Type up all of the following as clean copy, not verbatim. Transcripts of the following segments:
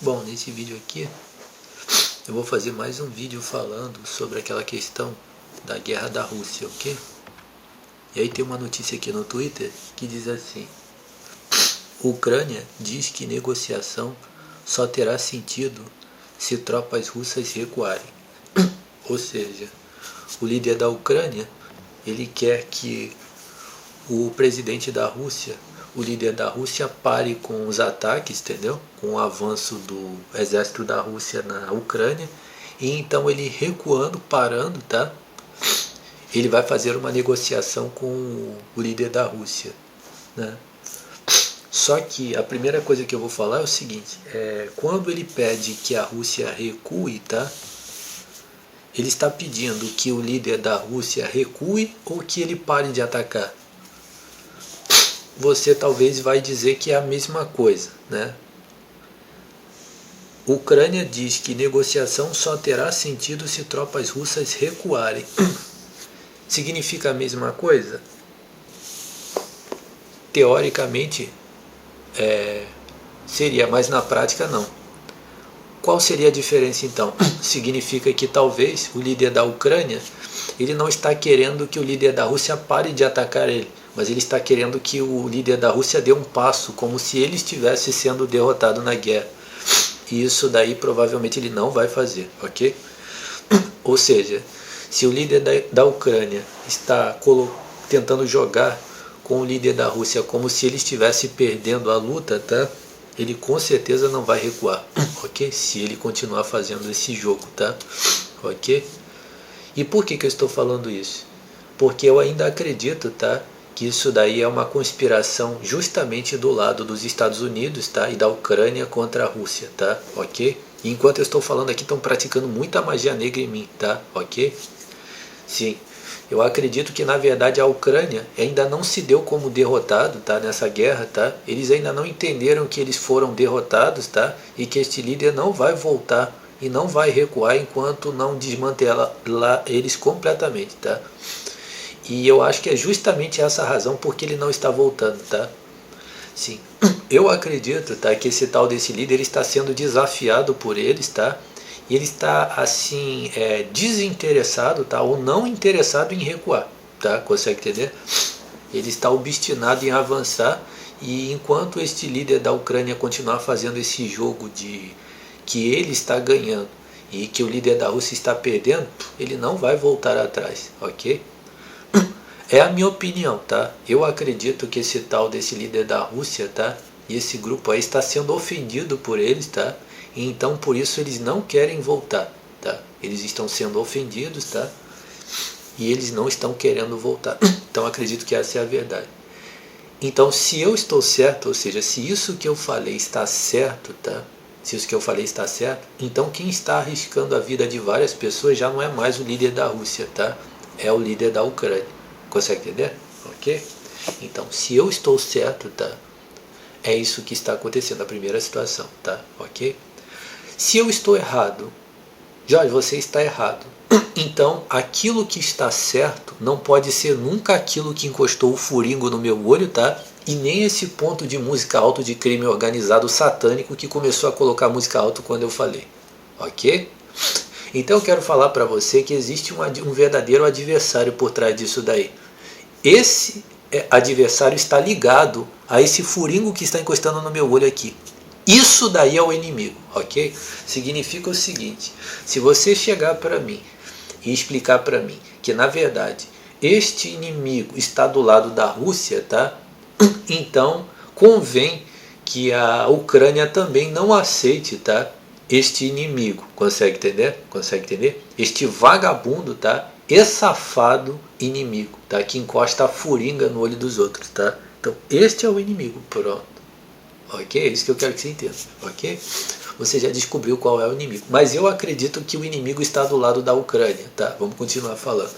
Bom, nesse vídeo aqui eu vou fazer mais um vídeo falando sobre aquela questão da guerra da Rússia, ok? E aí tem uma notícia aqui no Twitter que diz assim: Ucrânia diz que negociação só terá sentido se tropas russas recuarem. Ou seja, o líder da Ucrânia, ele quer que o presidente da Rússia, o líder da Rússia, pare com os ataques, entendeu? Com o avanço do exército da Rússia na Ucrânia. E então ele recuando, parando, tá? Ele vai fazer uma negociação com o líder da Rússia, né? Só que a primeira coisa que eu vou falar é o seguinte: quando ele pede que a Rússia recue, tá? Ele está pedindo que o líder da Rússia recue ou que ele pare de atacar? Você talvez vai dizer que é a mesma coisa, né? Ucrânia diz que negociação só terá sentido se tropas russas recuarem. Significa a mesma coisa? Teoricamente seria, mas na prática não. Qual seria a diferença então? Significa que talvez o líder da Ucrânia, ele não está querendo que o líder da Rússia pare de atacar ele, mas ele está querendo que o líder da Rússia dê um passo, como se ele estivesse sendo derrotado na guerra. E isso daí provavelmente ele não vai fazer, ok? Ou seja, se o líder da Ucrânia está tentando jogar com o líder da Rússia como se ele estivesse perdendo a luta, tá? Ele com certeza não vai recuar, ok? Se ele continuar fazendo esse jogo, tá? Ok? E por que eu estou falando isso? Porque eu ainda acredito, tá? Que isso daí é uma conspiração justamente do lado dos Estados Unidos, tá? E da Ucrânia contra a Rússia, tá? Ok? E enquanto eu estou falando aqui, estão praticando muita magia negra em mim, tá? Ok? Sim. Eu acredito que na verdade a Ucrânia ainda não se deu como derrotado, tá, nessa guerra, tá? Eles ainda não entenderam que eles foram derrotados, tá? E que este líder não vai voltar e não vai recuar enquanto não desmantelar eles completamente, tá? E eu acho que é justamente essa a razão porque ele não está voltando, tá? Sim. Eu acredito, tá, que esse tal desse líder está sendo desafiado por eles, tá? E ele está assim desinteressado, tá? Ou não interessado em recuar, tá? Consegue entender? Ele está obstinado em avançar, e enquanto este líder da Ucrânia continuar fazendo esse jogo de que ele está ganhando e que o líder da Rússia está perdendo, ele não vai voltar atrás, ok? É a minha opinião, tá? Eu acredito que esse tal desse líder da Rússia, tá? E esse grupo aí está sendo ofendido por eles, tá? E então por isso eles não querem voltar, tá? Eles estão sendo ofendidos, tá? E eles não estão querendo voltar. Então acredito que essa é a verdade. Então se eu estou certo, ou seja, se isso que eu falei está certo, tá? Se isso que eu falei está certo, então quem está arriscando a vida de várias pessoas já não é mais o líder da Rússia, tá? É o líder da Ucrânia. Consegue entender? Ok? Então se eu estou certo, tá? É isso que está acontecendo, a primeira situação, tá? Ok? Se eu estou errado, Jorge, você está errado. Então, aquilo que está certo não pode ser nunca aquilo que encostou o furingo no meu olho, tá? E nem esse ponto de música alto de crime organizado satânico que começou a colocar música alto quando eu falei. Ok? Então eu quero falar para você que existe um verdadeiro adversário por trás disso daí. Esse adversário está ligado a esse furingo que está encostando no meu olho aqui. Isso daí é o inimigo, ok? Significa o seguinte: se você chegar para mim e explicar para mim que na verdade este inimigo está do lado da Rússia, tá? Então convém que a Ucrânia também não aceite, tá? Este inimigo, consegue entender? Consegue entender? Este vagabundo, tá? E safado inimigo, tá? Que encosta a furinga no olho dos outros, tá? Então este é o inimigo, pronto. Ok? É isso que eu quero que você entenda, ok? Você já descobriu qual é o inimigo. Mas eu acredito que o inimigo está do lado da Ucrânia, tá? Vamos continuar falando.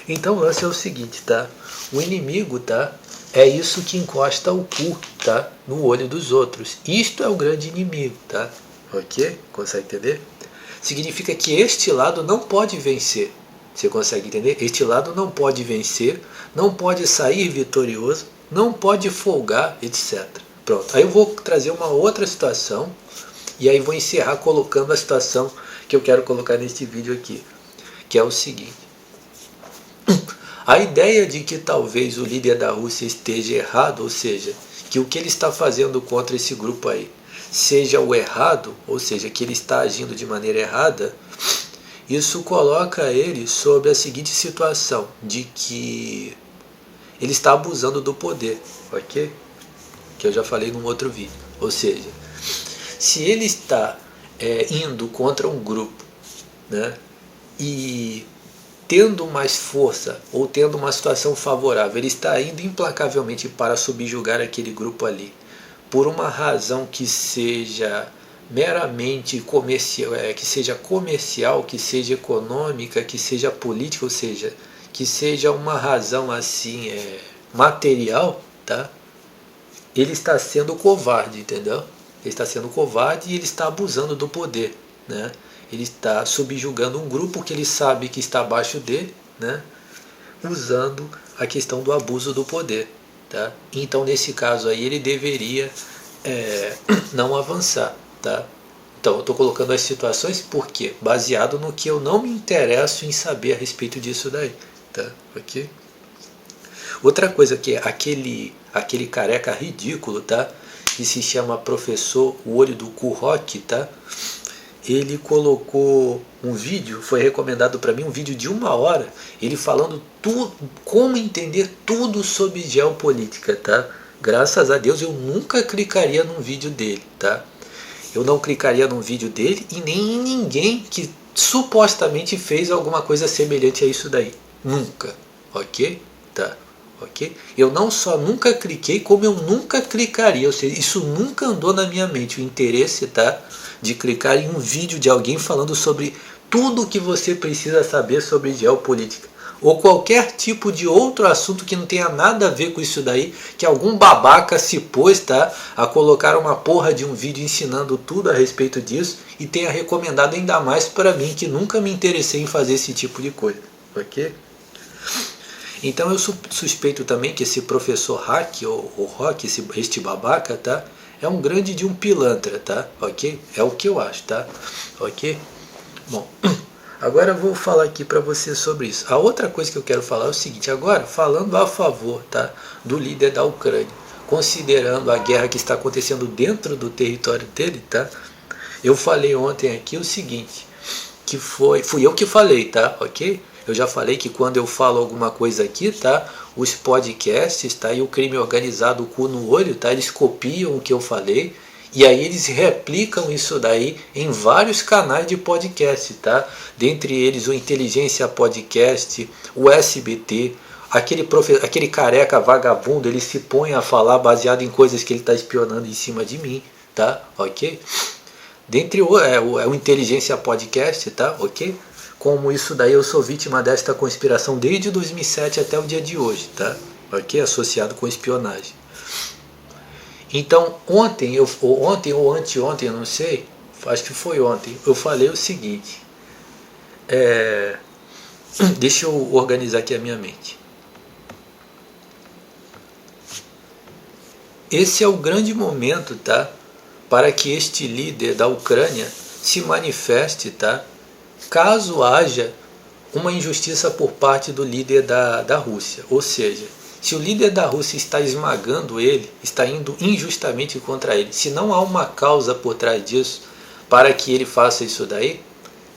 Então o lance é o seguinte, tá? O inimigo, tá? É isso que encosta o cu, tá? No olho dos outros. Isto é o grande inimigo, tá? Ok? Consegue entender? Significa que este lado não pode vencer. Você consegue entender? Este lado não pode vencer, não pode sair vitorioso, não pode folgar, etc. Pronto, aí eu vou trazer uma outra situação E aí vou encerrar colocando a situação que eu quero colocar neste vídeo aqui, que é o seguinte. A ideia de que talvez o líder da Rússia esteja errado, ou seja, que o que ele está fazendo contra esse grupo aí seja o errado, ou seja, que ele está agindo de maneira errada, isso coloca ele sobre a seguinte situação, de que ele está abusando do poder, ok? Que eu já falei num outro vídeo. Ou seja, se ele está indo contra um grupo, né, e tendo mais força ou tendo uma situação favorável, ele está indo implacavelmente para subjugar aquele grupo ali, por uma razão que seja meramente comercial, que seja econômica, que seja política, ou seja, que seja uma razão assim material, tá? Ele está sendo covarde, entendeu? Ele está sendo covarde e ele está abusando do poder, né? Ele está subjugando um grupo que ele sabe que está abaixo dele, né? Usando a questão do abuso do poder, tá? Então, nesse caso aí, ele deveria não avançar, tá? Então, eu estou colocando as situações porque baseado no que eu não me interesso em saber a respeito disso daí, tá? Ok? Outra coisa que é aquele careca ridículo, tá? Que se chama Professor O Olho do Cu Rock, tá? Ele colocou um vídeo, foi recomendado para mim, um vídeo de 1 hora, ele falando tudo, como entender tudo sobre geopolítica, tá? Graças a Deus eu nunca clicaria num vídeo dele, tá? Eu não clicaria num vídeo dele e nem em ninguém que supostamente fez alguma coisa semelhante a isso daí. Nunca, ok? Tá, ok? Eu não só nunca cliquei, como eu nunca clicaria, ou seja, isso nunca andou na minha mente, o interesse, tá? De clicar em um vídeo de alguém falando sobre tudo o que você precisa saber sobre geopolítica. Ou qualquer tipo de outro assunto que não tenha nada a ver com isso daí, que algum babaca se pôs, tá, a colocar uma porra de um vídeo ensinando tudo a respeito disso e tenha recomendado ainda mais para mim, que nunca me interessei em fazer esse tipo de coisa, ok? Então eu suspeito também que esse professor Hack, ou Rock, este babaca, tá, é um grande de um pilantra, tá, ok? É o que eu acho, tá, ok? Bom... Agora eu vou falar aqui para você sobre isso. A outra coisa que eu quero falar é o seguinte, agora falando a favor, tá, do líder da Ucrânia, considerando a guerra que está acontecendo dentro do território dele, tá? Eu falei ontem aqui o seguinte, que fui eu que falei, tá, ok? Eu já falei que quando eu falo alguma coisa aqui, tá, os podcasts, tá, e o crime organizado, o cu no olho, tá, eles copiam o que eu falei. E aí eles replicam isso daí em vários canais de podcast, tá? Dentre eles o Inteligência Podcast, o SBT, aquele careca vagabundo, ele se põe a falar baseado em coisas que ele está espionando em cima de mim, tá? Ok? Dentre o Inteligência Podcast, tá? Ok? Como isso daí eu sou vítima desta conspiração desde 2007 até o dia de hoje, tá? Ok? Associado com espionagem. Então, ontem ou anteontem, eu não sei, acho que foi ontem, eu falei o seguinte, deixa eu organizar aqui a minha mente. Esse é o grande momento, tá, para que este líder da Ucrânia se manifeste, tá, caso haja uma injustiça por parte do líder da Rússia, ou seja, se o líder da Rússia está esmagando ele, está indo injustamente contra ele, se não há uma causa por trás disso para que ele faça isso daí,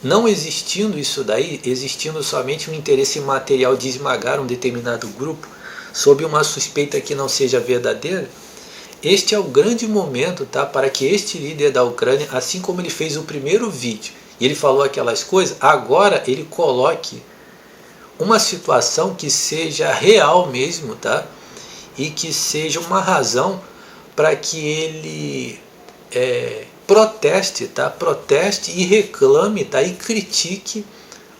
não existindo isso daí, existindo somente um interesse material de esmagar um determinado grupo, sob uma suspeita que não seja verdadeira, este é o grande momento, tá, para que este líder da Ucrânia, assim como ele fez o primeiro vídeo, e ele falou aquelas coisas, agora ele coloque uma situação que seja real mesmo, tá? E que seja uma razão para que ele proteste, tá? Proteste e reclame, tá? E critique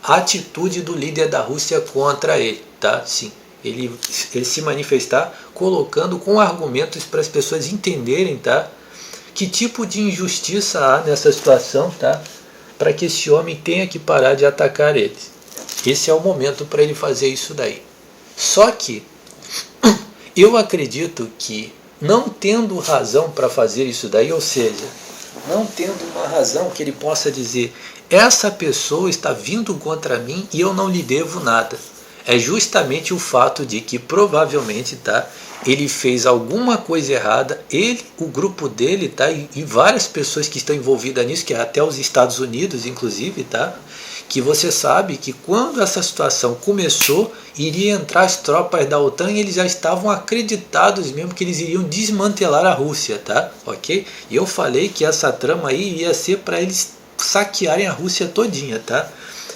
a atitude do líder da Rússia contra ele, tá? Sim, ele se manifestar colocando com argumentos para as pessoas entenderem, tá? Que tipo de injustiça há nessa situação, tá? Para que esse homem tenha que parar de atacar eles. Esse é o momento para ele fazer isso daí. Só que eu acredito que, não tendo razão para fazer isso daí, ou seja, não tendo uma razão que ele possa dizer, essa pessoa está vindo contra mim e eu não lhe devo nada. É justamente o fato de que provavelmente, tá, ele fez alguma coisa errada, ele, o grupo dele, tá, e várias pessoas que estão envolvidas nisso, que é até os Estados Unidos, inclusive, tá, que você sabe que quando essa situação começou, iria entrar as tropas da OTAN e eles já estavam acreditados mesmo que eles iriam desmantelar a Rússia, tá, ok? E eu falei que essa trama aí ia ser para eles saquearem a Rússia todinha, tá?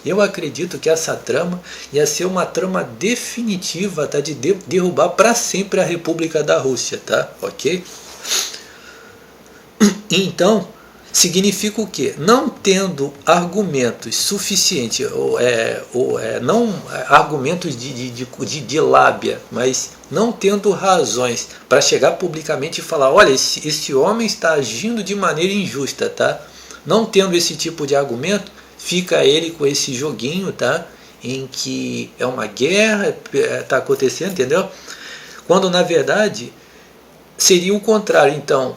Eu acredito que essa trama ia ser uma trama definitiva, tá, de derrubar para sempre a República da Rússia, tá? Ok? Então, significa o quê? Não tendo argumentos suficientes, não argumentos de lábia, mas não tendo razões para chegar publicamente e falar, olha, esse homem está agindo de maneira injusta, tá? Não tendo esse tipo de argumento, fica ele com esse joguinho, tá? Em que é uma guerra, está acontecendo, entendeu? Quando na verdade seria o contrário. Então,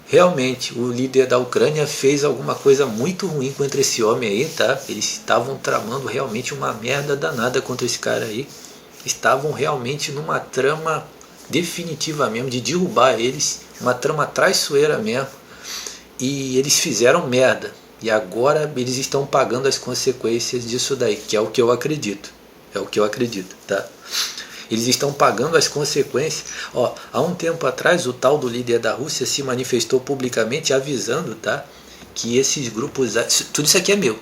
realmente o líder da Ucrânia fez alguma coisa muito ruim contra esse homem aí, tá? Eles estavam tramando realmente uma merda danada contra esse cara aí. Estavam realmente numa trama definitiva mesmo, de derrubar eles, uma trama traiçoeira mesmo. E eles fizeram merda. E agora eles estão pagando as consequências disso daí, que é o que eu acredito. É o que eu acredito, tá? Eles estão pagando as consequências. Ó, há um tempo atrás, o tal do líder da Rússia se manifestou publicamente avisando, tá, que esses grupos... Tudo isso aqui é meu.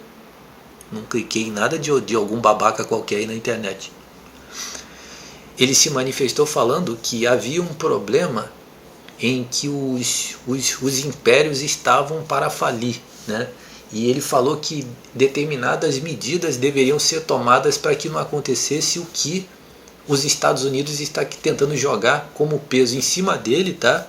Não cliquei em nada de algum babaca qualquer aí na internet. Ele se manifestou falando que havia um problema em que os impérios estavam para falir, né? E ele falou que determinadas medidas deveriam ser tomadas para que não acontecesse o que os Estados Unidos está tentando jogar como peso em cima dele, tá?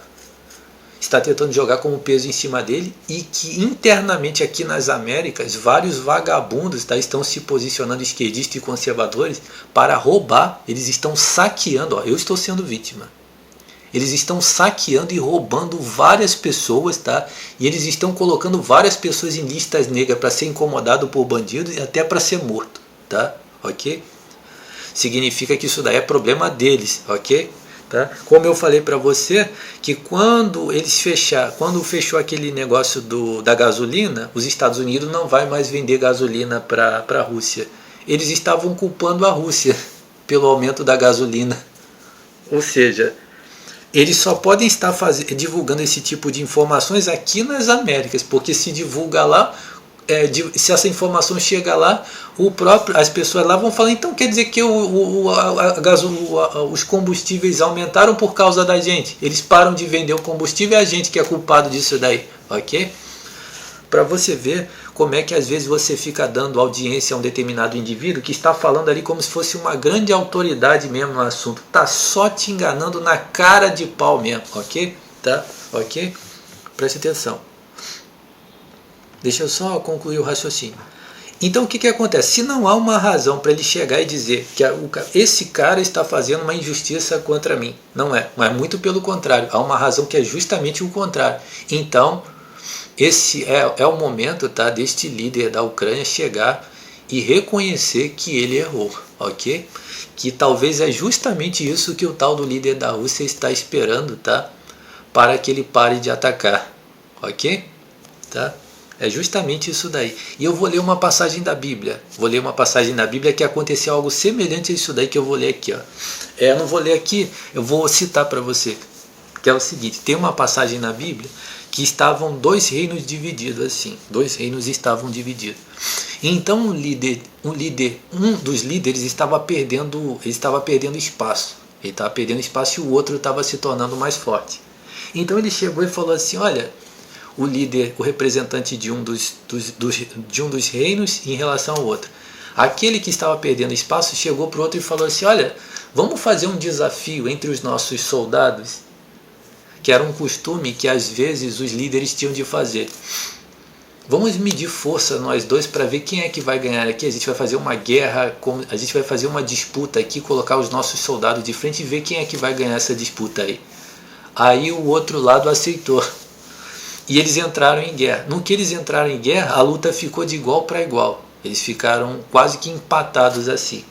Está tentando jogar como peso em cima dele, e que internamente aqui nas Américas vários vagabundos, tá, estão se posicionando, esquerdistas e conservadores, para roubar. Eles estão saqueando, ó, eu estou sendo vítima. Eles estão saqueando e roubando várias pessoas, tá? E eles estão colocando várias pessoas em listas negras para ser incomodado por bandidos e até para ser morto, tá? Ok? Significa que isso daí é problema deles, ok? Tá? Como eu falei para você, que quando fechou aquele negócio da gasolina, os Estados Unidos não vai mais vender gasolina para a Rússia. Eles estavam culpando a Rússia pelo aumento da gasolina. Ou seja, eles só podem estar divulgando esse tipo de informações aqui nas Américas, porque se divulga lá, se essa informação chega lá, as pessoas lá vão falar, então quer dizer que os combustíveis aumentaram por causa da gente. Eles param de vender o combustível e a gente que é culpado disso daí, ok? Para você ver como é que às vezes você fica dando audiência a um determinado indivíduo que está falando ali como se fosse uma grande autoridade mesmo no assunto. Tá só te enganando na cara de pau mesmo, ok? Tá? Ok? Preste atenção. Deixa eu só concluir o raciocínio. Então o que acontece? Se não há uma razão para ele chegar e dizer que esse cara está fazendo uma injustiça contra mim, não é, mas muito pelo contrário, há uma razão que é justamente o contrário. Então, esse é o momento, tá, deste líder da Ucrânia chegar e reconhecer que ele errou, ok? Que talvez é justamente isso que o tal do líder da Rússia está esperando, tá? Para que ele pare de atacar, ok? Tá? É justamente isso daí. E eu vou ler uma passagem da Bíblia. Vou ler uma passagem da Bíblia que aconteceu algo semelhante a isso daí que eu vou ler aqui, ó. Eu não vou ler aqui, eu vou citar para você. Que é o seguinte, tem uma passagem na Bíblia que estavam dois reinos divididos assim. Dois reinos estavam divididos. Então um dos líderes estava perdendo espaço. Ele estava perdendo espaço e o outro estava se tornando mais forte. Então ele chegou e falou assim, olha, o líder, o representante de um dos reinos em relação ao outro. Aquele que estava perdendo espaço chegou para o outro e falou assim, olha, vamos fazer um desafio entre os nossos soldados, que era um costume que às vezes os líderes tinham de fazer. Vamos medir força nós dois para ver quem é que vai ganhar aqui. A gente vai fazer uma guerra, a gente vai fazer uma disputa aqui, colocar os nossos soldados de frente e ver quem é que vai ganhar essa disputa aí. Aí o outro lado aceitou. E eles entraram em guerra. No que eles entraram em guerra, a luta ficou de igual para igual. Eles ficaram quase que empatados assim.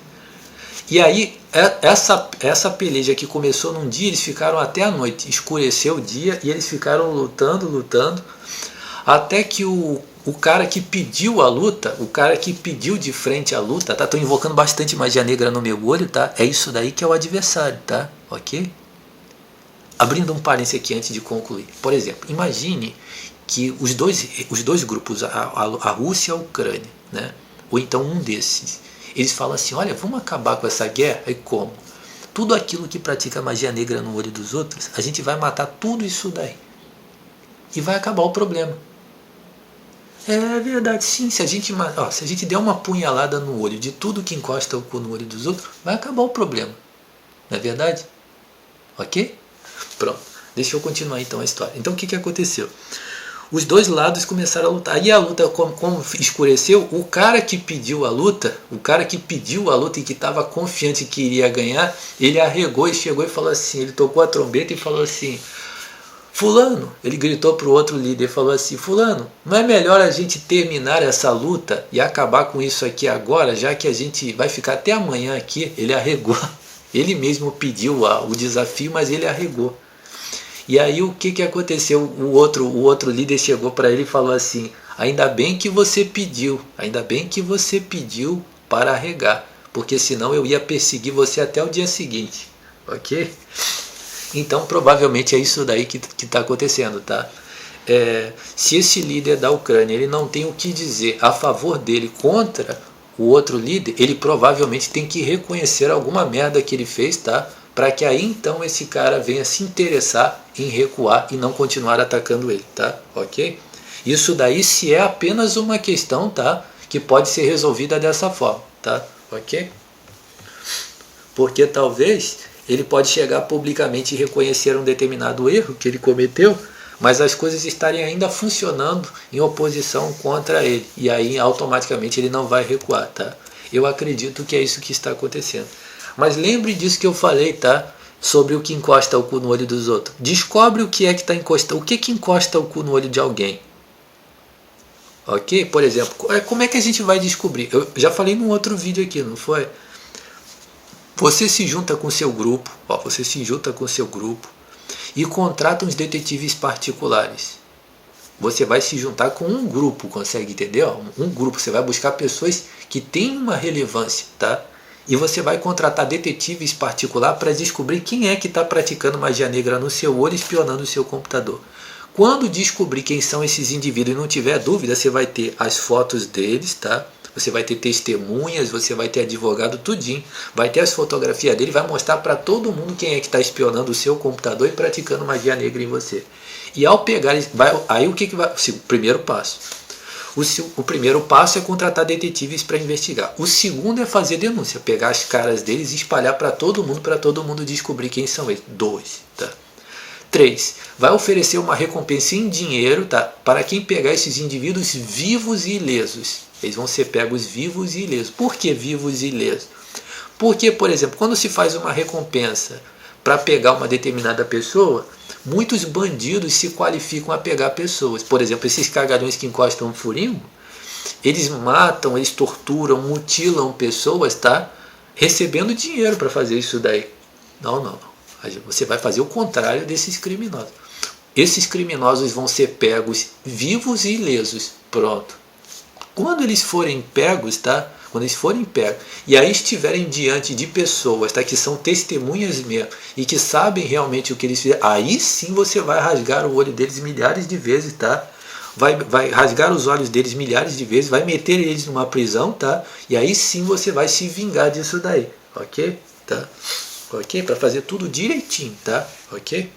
E aí, essa peleja que começou num dia, eles ficaram até a noite. Escureceu o dia e eles ficaram lutando, até que o cara que pediu a luta, o cara que pediu de frente a luta, tá? Tô invocando bastante magia negra no meu olho, tá? É isso daí que é o adversário, tá? Ok? Abrindo um parênteses aqui antes de concluir. Por exemplo, imagine que os dois grupos, a Rússia e a Ucrânia, né? Ou então um desses, eles falam assim, olha, vamos acabar com essa guerra? E como? Tudo aquilo que pratica magia negra no olho dos outros, a gente vai matar tudo isso daí. E vai acabar o problema. É verdade, sim. Se a gente der uma punhalada no olho de tudo que encosta o cu no olho dos outros, vai acabar o problema. Não é verdade? Ok? Pronto. Deixa eu continuar então a história. Então o que aconteceu? Os dois lados começaram a lutar. Aí a luta, como escureceu, o cara que pediu a luta e que estava confiante que iria ganhar, ele arregou e chegou e falou assim, ele tocou a trombeta e falou assim, fulano, ele gritou para o outro líder, falou assim, fulano, não é melhor a gente terminar essa luta e acabar com isso aqui agora, já que a gente vai ficar até amanhã aqui? Ele arregou, ele mesmo pediu o desafio, mas ele arregou. E aí o que aconteceu? O outro líder chegou para ele e falou assim, ainda bem que você pediu para arregar, porque senão eu ia perseguir você até o dia seguinte, ok? Então provavelmente é isso daí que está acontecendo, tá? Se esse líder da Ucrânia ele não tem o que dizer a favor dele contra o outro líder, ele provavelmente tem que reconhecer alguma merda que ele fez, tá? Para que aí então esse cara venha se interessar em recuar e não continuar atacando ele, tá? Ok? Isso daí se é apenas uma questão, tá? Que pode ser resolvida dessa forma, tá? Ok? Porque talvez ele pode chegar publicamente e reconhecer um determinado erro que ele cometeu, mas as coisas estarem ainda funcionando em oposição contra ele. E aí automaticamente ele não vai recuar, tá? Eu acredito que é isso que está acontecendo. Mas lembre disso que eu falei, tá? Sobre o que encosta o cu no olho dos outros. Descobre o que é que está encostando. O que encosta o cu no olho de alguém? Ok? Por exemplo, como é que a gente vai descobrir? Eu já falei num outro vídeo aqui, não foi? Você se junta com seu grupo, e contrata uns detetives particulares. Você vai se juntar com um grupo, consegue entender? Um grupo, você vai buscar pessoas que têm uma relevância, tá? E você vai contratar detetives particulares para descobrir quem é que está praticando magia negra no seu olho, espionando o seu computador. Quando descobrir quem são esses indivíduos e não tiver dúvida, você vai ter as fotos deles, tá? Você vai ter testemunhas, você vai ter advogado, tudinho. Vai ter as fotografias dele, vai mostrar para todo mundo quem é que está espionando o seu computador e praticando magia negra em você. E ao pegar, aí o que vai... O primeiro passo. O primeiro passo é contratar detetives para investigar. O segundo é fazer denúncia, pegar as caras deles e espalhar para todo mundo descobrir quem são eles. 2, tá? 3. Vai oferecer uma recompensa em dinheiro, tá? Para quem pegar esses indivíduos vivos e ilesos. Eles vão ser pegos vivos e ilesos. Por que vivos e ilesos? Porque, por exemplo, quando se faz uma recompensa para pegar uma determinada pessoa, muitos bandidos se qualificam a pegar pessoas. Por exemplo, esses cagalhões que encostam um furingo, eles matam, eles torturam, mutilam pessoas, tá? Recebendo dinheiro para fazer isso daí. Não. Você vai fazer o contrário desses criminosos. Esses criminosos vão ser pegos vivos e ilesos. Pronto. Quando eles forem pegos, tá? Quando eles forem pegos e aí estiverem diante de pessoas, tá? Que são testemunhas mesmo e que sabem realmente o que eles fizeram, aí sim você vai rasgar o olho deles milhares de vezes, tá? Vai rasgar os olhos deles milhares de vezes, vai meter eles numa prisão, tá? E aí sim você vai se vingar disso daí, ok? Tá? Ok? Para fazer tudo direitinho, tá? Ok?